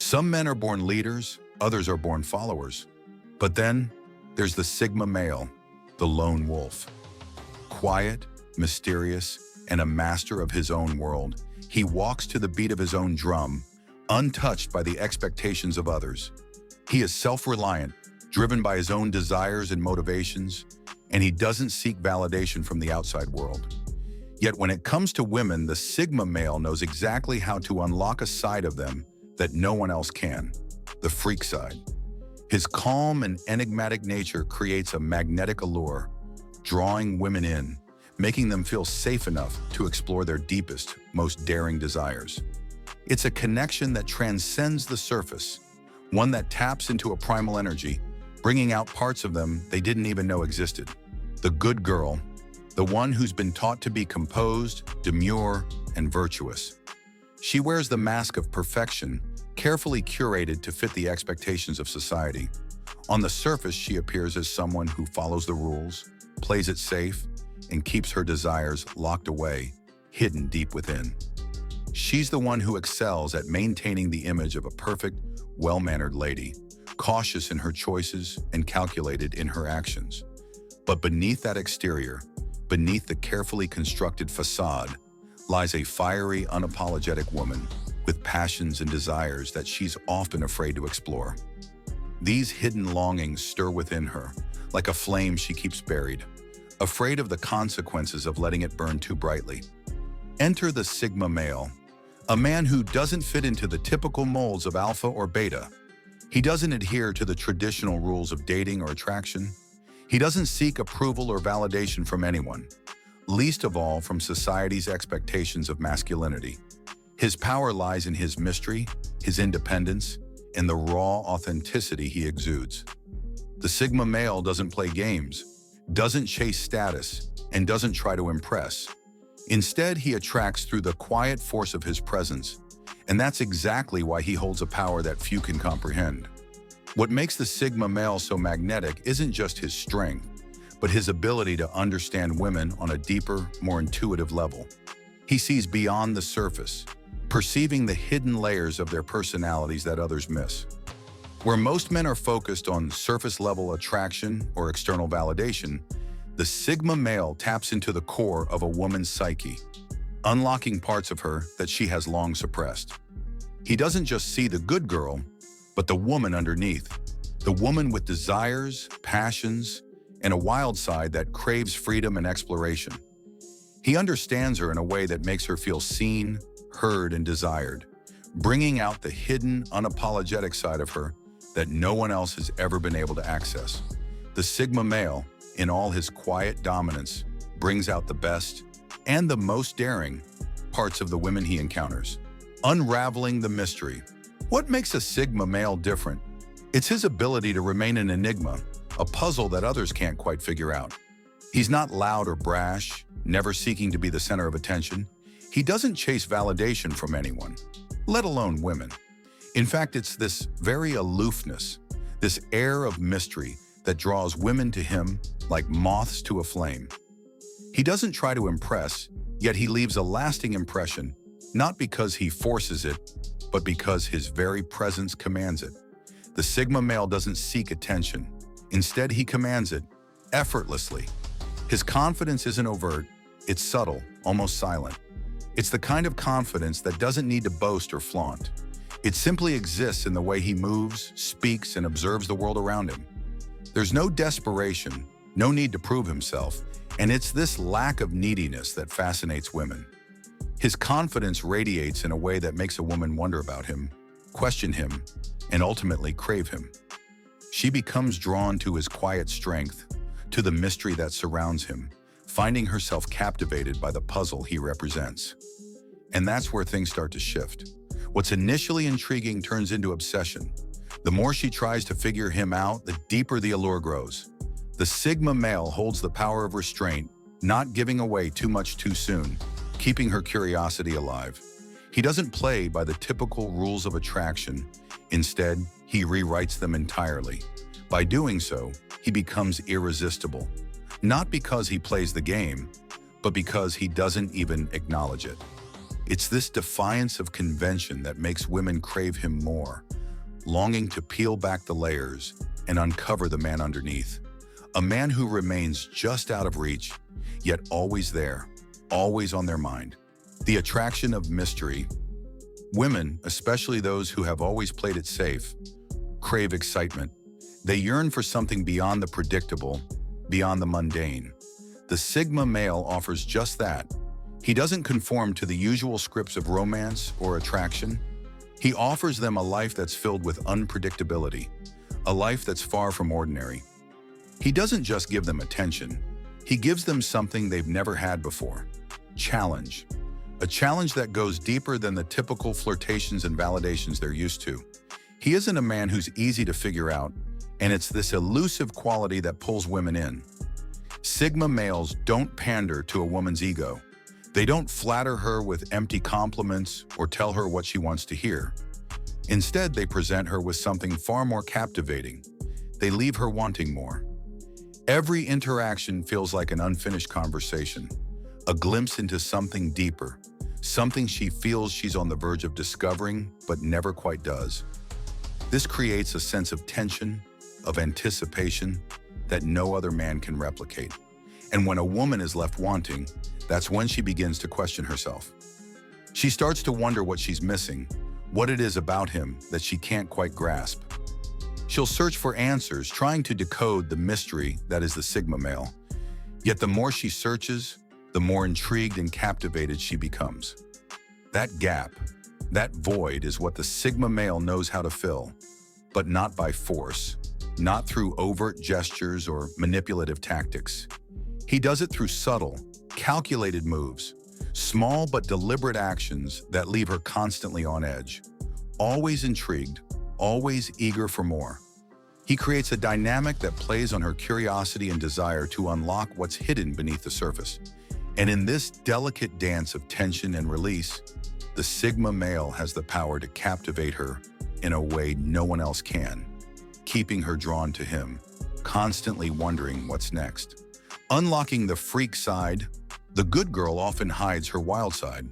Some men are born leaders, others are born followers. But then there's the Sigma male, the lone wolf. Quiet, mysterious, and a master of his own world, he walks to the beat of his own drum, untouched by the expectations of others. He is self-reliant, driven by his own desires and motivations, and he doesn't seek validation from the outside world. Yet when it comes to women, the Sigma male knows exactly how to unlock a side of them that no one else can, the freak side. His calm and enigmatic nature creates a magnetic allure, drawing women in, making them feel safe enough to explore their deepest, most daring desires. It's a connection that transcends the surface, one that taps into a primal energy, bringing out parts of them they didn't even know existed. The good girl, the one who's been taught to be composed, demure, and virtuous. She wears the mask of perfection, carefully curated to fit the expectations of society. On the surface, she appears as someone who follows the rules, plays it safe, and keeps her desires locked away, hidden deep within. She's the one who excels at maintaining the image of a perfect, well-mannered lady, cautious in her choices and calculated in her actions. But beneath that exterior, beneath the carefully constructed facade, lies a fiery, unapologetic woman with passions and desires that she's often afraid to explore. These hidden longings stir within her, like a flame she keeps buried, afraid of the consequences of letting it burn too brightly. Enter the Sigma male, a man who doesn't fit into the typical molds of alpha or beta. He doesn't adhere to the traditional rules of dating or attraction. He doesn't seek approval or validation from anyone, least of all from society's expectations of masculinity. His power lies in his mystery, his independence, and the raw authenticity he exudes. The Sigma male doesn't play games, doesn't chase status, and doesn't try to impress. Instead, he attracts through the quiet force of his presence, and that's exactly why he holds a power that few can comprehend. What makes the Sigma male so magnetic isn't just his strength, but his ability to understand women on a deeper, more intuitive level. He sees beyond the surface, perceiving the hidden layers of their personalities that others miss. Where most men are focused on surface-level attraction or external validation, the Sigma male taps into the core of a woman's psyche, unlocking parts of her that she has long suppressed. He doesn't just see the good girl, but the woman underneath, the woman with desires, passions, and a wild side that craves freedom and exploration. He understands her in a way that makes her feel seen, heard, and desired, bringing out the hidden, unapologetic side of her that no one else has ever been able to access. The Sigma male, in all his quiet dominance, brings out the best and the most daring parts of the women he encounters. Unraveling the mystery. What makes a Sigma male different? It's his ability to remain an enigma, a puzzle that others can't quite figure out. He's not loud or brash, never seeking to be the center of attention. He doesn't chase validation from anyone, let alone women. In fact, it's this very aloofness, this air of mystery that draws women to him like moths to a flame. He doesn't try to impress, yet he leaves a lasting impression, not because he forces it, but because his very presence commands it. The Sigma male doesn't seek attention. Instead, he commands it, effortlessly. His confidence isn't overt, it's subtle, almost silent. It's the kind of confidence that doesn't need to boast or flaunt. It simply exists in the way he moves, speaks, and observes the world around him. There's no desperation, no need to prove himself, and it's this lack of neediness that fascinates women. His confidence radiates in a way that makes a woman wonder about him, question him, and ultimately crave him. She becomes drawn to his quiet strength, to the mystery that surrounds him, finding herself captivated by the puzzle he represents. And that's where things start to shift. What's initially intriguing turns into obsession. The more she tries to figure him out, the deeper the allure grows. The Sigma male holds the power of restraint, not giving away too much too soon, keeping her curiosity alive. He doesn't play by the typical rules of attraction. Instead, he rewrites them entirely. By doing so, he becomes irresistible, not because he plays the game, but because he doesn't even acknowledge it. It's this defiance of convention that makes women crave him more, longing to peel back the layers and uncover the man underneath. A man who remains just out of reach, yet always there, always on their mind. The attraction of mystery. Women, especially those who have always played it safe, crave excitement. They yearn for something beyond the predictable, beyond the mundane. The Sigma male offers just that. He doesn't conform to the usual scripts of romance or attraction. He offers them a life that's filled with unpredictability, a life that's far from ordinary. He doesn't just give them attention. He gives them something they've never had before. Challenge. A challenge that goes deeper than the typical flirtations and validations they're used to. He isn't a man who's easy to figure out, and it's this elusive quality that pulls women in. Sigma males don't pander to a woman's ego. They don't flatter her with empty compliments or tell her what she wants to hear. Instead, they present her with something far more captivating. They leave her wanting more. Every interaction feels like an unfinished conversation, a glimpse into something deeper, something she feels she's on the verge of discovering but never quite does. This creates a sense of tension, of anticipation that no other man can replicate. And when a woman is left wanting, that's when she begins to question herself. She starts to wonder what she's missing, what it is about him that she can't quite grasp. She'll search for answers, trying to decode the mystery that is the Sigma male. Yet the more she searches, the more intrigued and captivated she becomes. That gap, that void is what the Sigma male knows how to fill, but not by force, not through overt gestures or manipulative tactics. He does it through subtle, calculated moves, small but deliberate actions that leave her constantly on edge, always intrigued, always eager for more. He creates a dynamic that plays on her curiosity and desire to unlock what's hidden beneath the surface. And in this delicate dance of tension and release, the Sigma male has the power to captivate her in a way no one else can, keeping her drawn to him, constantly wondering what's next. Unlocking the freak side, the good girl often hides her wild side,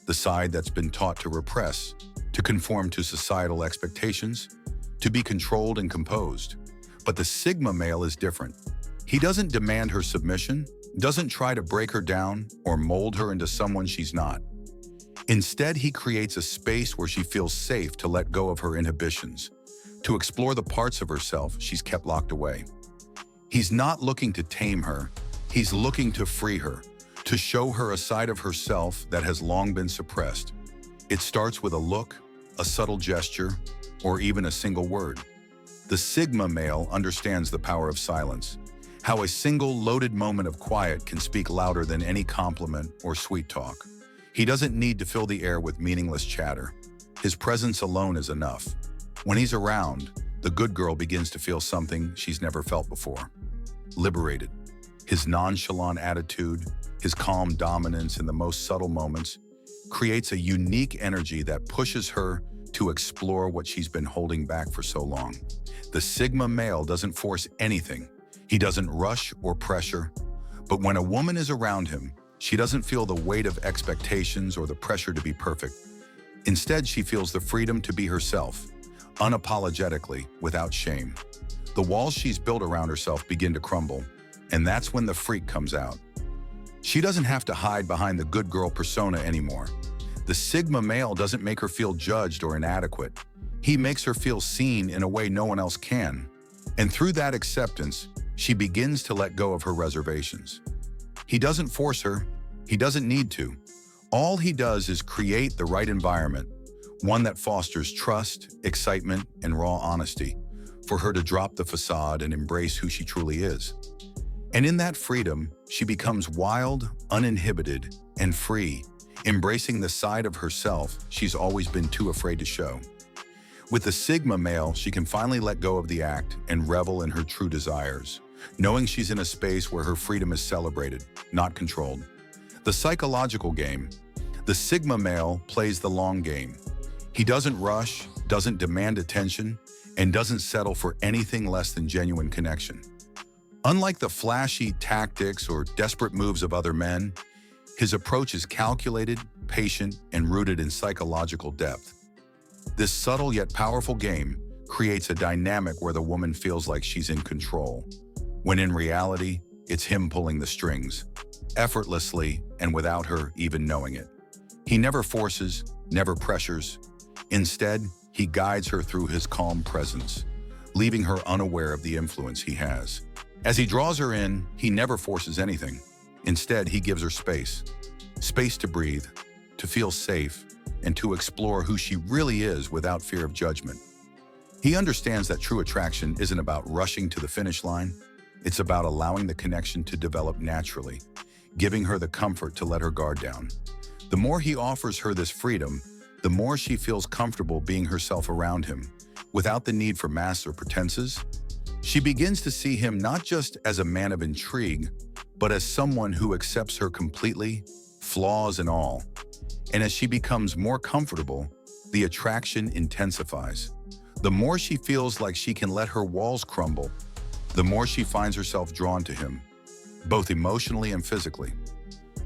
the side that's been taught to repress, to conform to societal expectations, to be controlled and composed. But the Sigma male is different. He doesn't demand her submission, doesn't try to break her down or mold her into someone she's not. Instead, he creates a space where she feels safe to let go of her inhibitions, to explore the parts of herself she's kept locked away. He's not looking to tame her, he's looking to free her, to show her a side of herself that has long been suppressed. It starts with a look, a subtle gesture, or even a single word. The Sigma male understands the power of silence, how a single loaded moment of quiet can speak louder than any compliment or sweet talk. He doesn't need to fill the air with meaningless chatter. His presence alone is enough. When he's around, the good girl begins to feel something she's never felt before. Liberated. His nonchalant attitude, his calm dominance in the most subtle moments, creates a unique energy that pushes her to explore what she's been holding back for so long. The Sigma male doesn't force anything. He doesn't rush or pressure. But when a woman is around him, she doesn't feel the weight of expectations or the pressure to be perfect. Instead, she feels the freedom to be herself, unapologetically, without shame. The walls she's built around herself begin to crumble, and that's when the freak comes out. She doesn't have to hide behind the good girl persona anymore. The Sigma male doesn't make her feel judged or inadequate. He makes her feel seen in a way no one else can. And through that acceptance, she begins to let go of her reservations. He doesn't force her. He doesn't need to. All he does is create the right environment, one that fosters trust, excitement, and raw honesty, for her to drop the facade and embrace who she truly is. And in that freedom, she becomes wild, uninhibited, and free, embracing the side of herself she's always been too afraid to show. With the Sigma male, she can finally let go of the act and revel in her true desires, knowing she's in a space where her freedom is celebrated, not controlled. The psychological game. The Sigma male plays the long game. He doesn't rush, doesn't demand attention, and doesn't settle for anything less than genuine connection. Unlike the flashy tactics or desperate moves of other men, his approach is calculated, patient, and rooted in psychological depth. This subtle yet powerful game creates a dynamic where the woman feels like she's in control, when in reality, it's him pulling the strings, effortlessly and without her even knowing it. He never forces, never pressures. Instead, he guides her through his calm presence, leaving her unaware of the influence he has. As he draws her in, he never forces anything. Instead, he gives her space. Space to breathe, to feel safe, and to explore who she really is without fear of judgment. He understands that true attraction isn't about rushing to the finish line. It's about allowing the connection to develop naturally, giving her the comfort to let her guard down. The more he offers her this freedom, the more she feels comfortable being herself around him, without the need for masks or pretenses. She begins to see him not just as a man of intrigue, but as someone who accepts her completely, flaws and all. And as she becomes more comfortable, the attraction intensifies. The more she feels like she can let her walls crumble, the more she finds herself drawn to him, both emotionally and physically.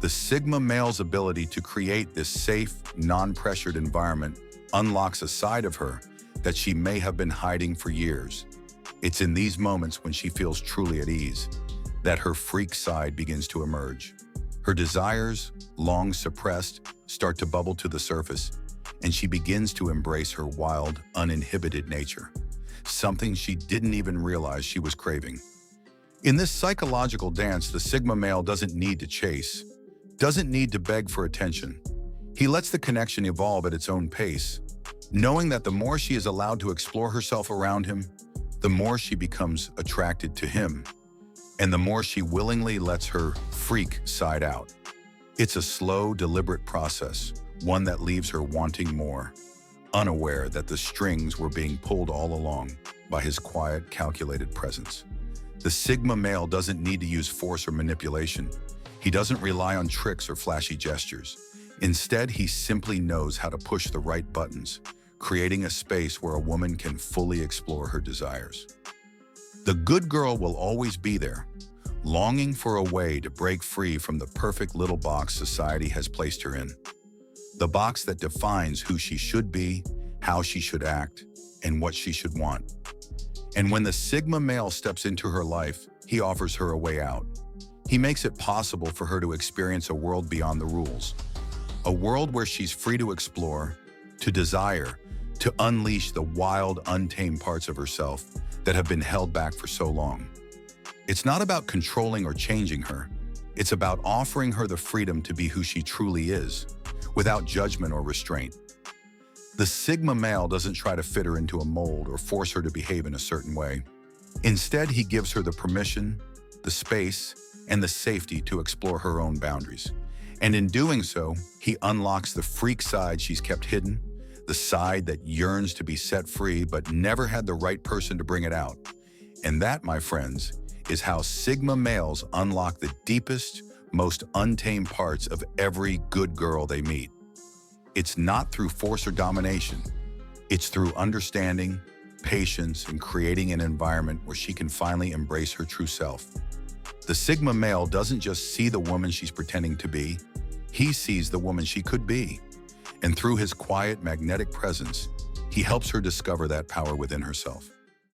The Sigma male's ability to create this safe, non-pressured environment unlocks a side of her that she may have been hiding for years. It's in these moments when she feels truly at ease that her freak side begins to emerge. Her desires, long suppressed, start to bubble to the surface, and she begins to embrace her wild, uninhibited nature, something she didn't even realize she was craving. In this psychological dance, the Sigma male doesn't need to chase, doesn't need to beg for attention. He lets the connection evolve at its own pace, knowing that the more she is allowed to explore herself around him, the more she becomes attracted to him, and the more she willingly lets her freak side out. It's a slow, deliberate process, one that leaves her wanting more, unaware that the strings were being pulled all along by his quiet, calculated presence. The Sigma male doesn't need to use force or manipulation. He doesn't rely on tricks or flashy gestures. Instead, he simply knows how to push the right buttons, creating a space where a woman can fully explore her desires. The good girl will always be there, longing for a way to break free from the perfect little box society has placed her in. The box that defines who she should be, how she should act, and what she should want. And when the Sigma male steps into her life, he offers her a way out. He makes it possible for her to experience a world beyond the rules. A world where she's free to explore, to desire, to unleash the wild, untamed parts of herself that have been held back for so long. It's not about controlling or changing her. It's about offering her the freedom to be who she truly is, without judgment or restraint. The Sigma male doesn't try to fit her into a mold or force her to behave in a certain way. Instead, he gives her the permission, the space, and the safety to explore her own boundaries. And in doing so, he unlocks the freak side she's kept hidden, the side that yearns to be set free but never had the right person to bring it out. And that, my friends, is how Sigma males unlock the deepest, most untamed parts of every good girl they meet. It's not through force or domination. It's through understanding, patience, and creating an environment where she can finally embrace her true self. The Sigma male doesn't just see the woman she's pretending to be, he sees the woman she could be. And through his quiet, magnetic presence, he helps her discover that power within herself.